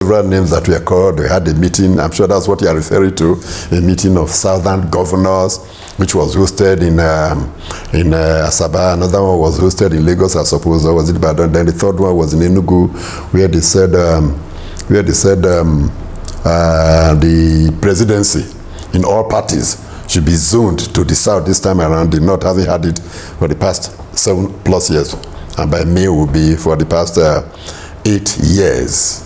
several names that were called. We had a meeting, I'm sure that's what you are referring to, a meeting of southern governors, which was hosted in Asaba. Another one was hosted in Lagos, I suppose, or was it Ibadan? Then the third one was in Enugu, where they said the presidency in all parties should be zoned to the south this time around, the north having had it for the past 7+ years, and by May will be for the past 8 years.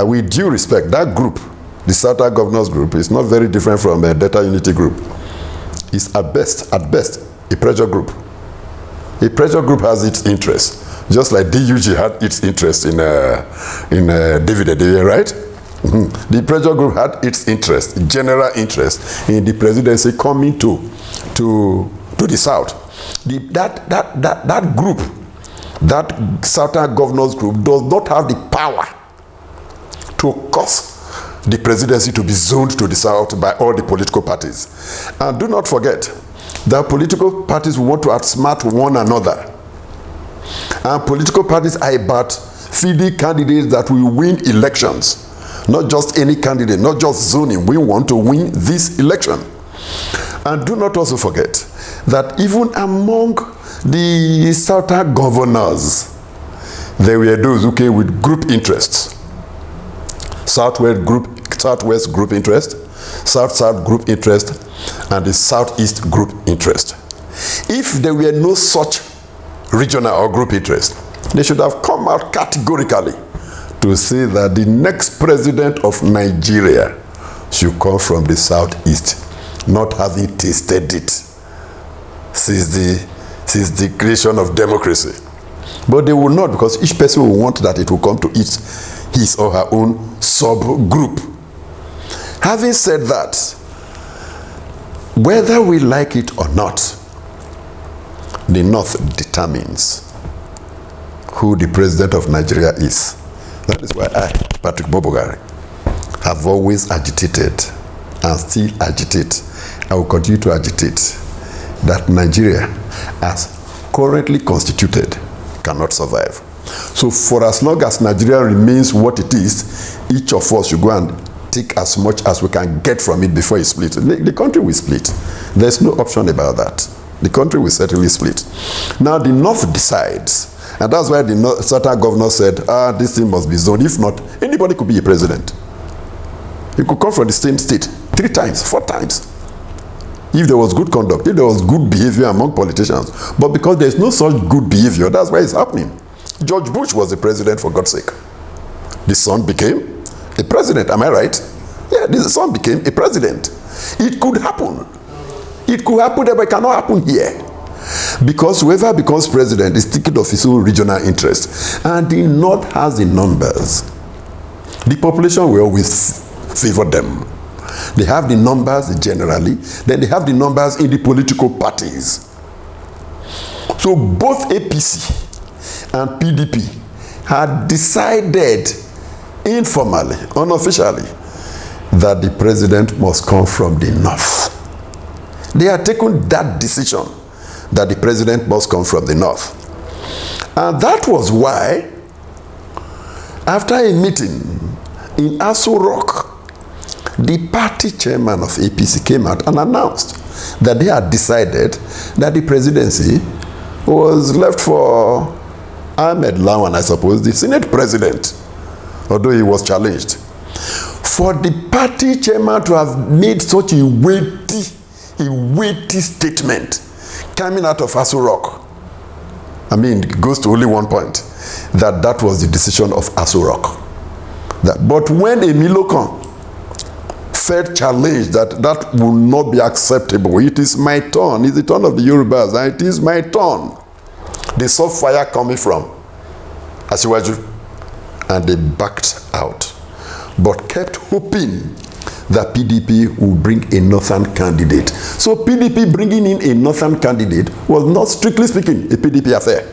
With due respect, that group, the Southern Governors Group, is not very different from the Delta Unity Group. It's at best, a pressure group. A pressure group has its interest, just like DUG had its interest in David, right? The pressure group had its interest, general interest, in the presidency coming to the south. That group, that Southern Governors Group, does not have the power to cause the presidency to be zoned to the south by all the political parties. And do not forget that political parties want to outsmart one another. And political parties are about feeding candidates that will win elections. Not just any candidate, not just zoning. We want to win this election. And do not also forget that even among the Southern governors, there were those who came with group interests. Southwest group interest, South group interest, and the Southeast group interest. If there were no such regional or group interest, they should have come out categorically to say that the next president of Nigeria should come from the Southeast, not having tasted it since the creation of democracy. But they will not, because each person will want that it will come to his or her own subgroup. Having said that, whether we like it or not, the North determines who the president of Nigeria is. That is why I, Prof Muoboghare, have always agitated and still agitate. I will continue to agitate that Nigeria, as currently constituted, cannot survive. So for as long as Nigeria remains what it is, each of us should go and take as much as we can get from it before it splits. The country will split. There's no option about that. The country will certainly split. Now the North decides. And that's why the Southern governor said, this thing must be zoned. If not, anybody could be a president. He could come from the same state 3 times, 4 times. If there was good conduct, if there was good behavior among politicians. But because there's no such good behavior, that's why it's happening. George Bush was the president, for God's sake. The son became a president, am I right? Yeah, the son became a president. It could happen. It could happen there, but it cannot happen here. Because whoever becomes president is thinking of his own regional interest. And the North has the numbers. The population will always favor them. They have the numbers generally, then they have the numbers in the political parties. So both APC and PDP had decided informally, unofficially, that the president must come from the North. They had taken that decision, that the president must come from the North. And that was why, after a meeting in Aso Rock, the party chairman of APC came out and announced that they had decided that the presidency was left for Ahmed Lawan, I suppose, the Senate president, although he was challenged. For the party chairman to have made such a weighty statement coming out of Aso Rock, I mean, it goes to only one point, that was the decision of Aso Rock. But when Emilokan felt challenged that will not be acceptable, it is my turn, it's the turn of the Yorubas, and it is my turn. They saw fire coming from Asiwaju, and they backed out, but kept hoping that PDP will bring a northern candidate. So PDP bringing in a northern candidate was not, strictly speaking, a PDP affair.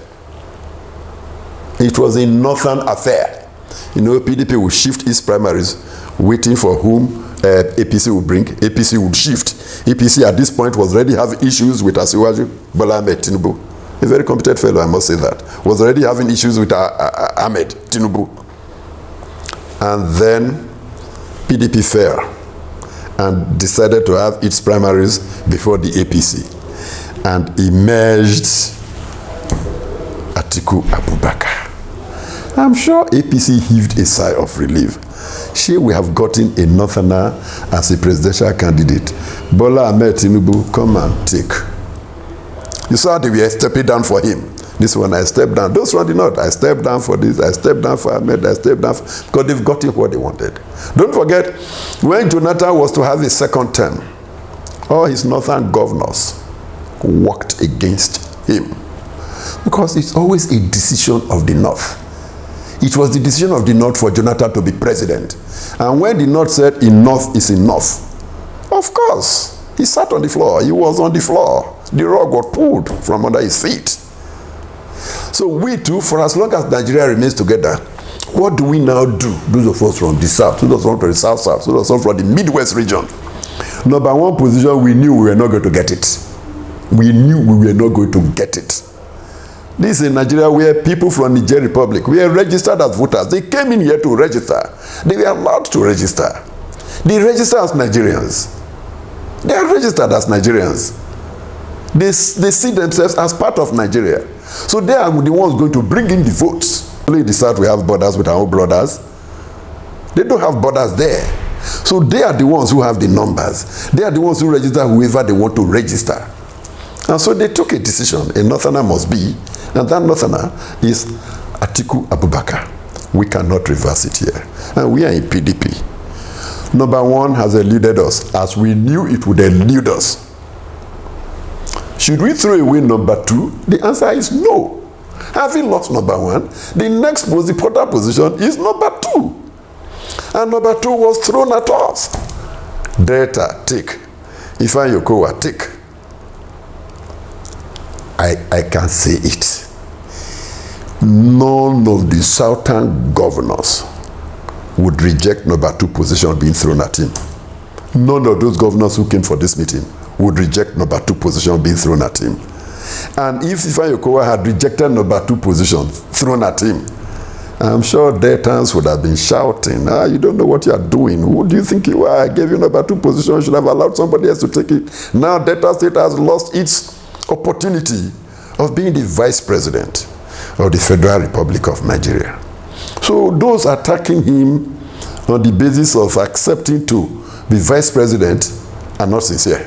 It was a northern affair. You know, PDP will shift its primaries, waiting for whom APC will bring. APC would shift. APC at this point was already having issues with Asiwaju Bola Ahmed Tinubu. A very competent fellow, I must say that. Was already having issues with Ahmed Tinubu. And then PDP fell and decided to have its primaries before the APC. And emerged Atiku Abubakar. I'm sure APC heaved a sigh of relief. She will have gotten a northerner as a presidential candidate. Bola Ahmed Tinubu, come and take. You saw they were stepping down for him. This one I stepped down. Those one did not. I stepped down for this. I stepped down for Ahmed. I stepped down because they've gotten what they wanted. Don't forget, when Jonathan was to have his second term, all his northern governors worked against him. Because it's always a decision of the North. It was the decision of the North for Jonathan to be president. And when the North said enough is enough, of course, he sat on the floor. He was on the floor. The rug was pulled from under his feet. So we too, for as long as Nigeria remains together, what do we now do? Those of us from the South, those of us from the South, those of us from the Midwest region. Number one position, we knew we were not going to get it. We knew we were not going to get it. This is Nigeria where people from Niger Republic were registered as voters. They came in here to register. They were allowed to register. They register as Nigerians. They are registered as Nigerians. They see themselves as part of Nigeria. So they are the ones going to bring in the votes. Only in the South we have borders with our own brothers. They don't have borders there. So they are the ones who have the numbers. They are the ones who register whoever they want to register. And so they took a decision. A northerner must be, and that northerner is Atiku Abubakar. We cannot reverse it here. And we are in PDP. Number one has eluded us, as we knew it would elude us. Should we throw away number two? The answer is no. Having lost number one, the next most important position is number two. And number two was thrown at us. Delta, take. Ifeanyi Okowa, take. I can say it. None of the southern governors would reject number two position being thrown at him. None of those governors who came for this meeting would reject number two position being thrown at him. And if Ifeanyi Okowa had rejected number two position thrown at him, I'm sure Deltans would have been shouting, you don't know what you are doing. Who do you think you are? I gave you number two position. You should have allowed somebody else to take it. Now Delta State has lost its opportunity of being the vice president of the Federal Republic of Nigeria. So those attacking him on the basis of accepting to be vice president are not sincere.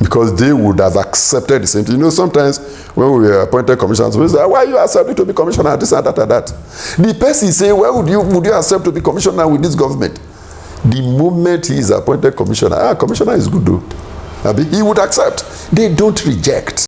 Because they would have accepted the same thing. You know, sometimes when we were appointed commissioners, we say, why are you accepting to be commissioner? This and that and that. The person say, why would you accept to be commissioner with this government? The moment he is appointed commissioner, commissioner is good though. He would accept. They don't reject.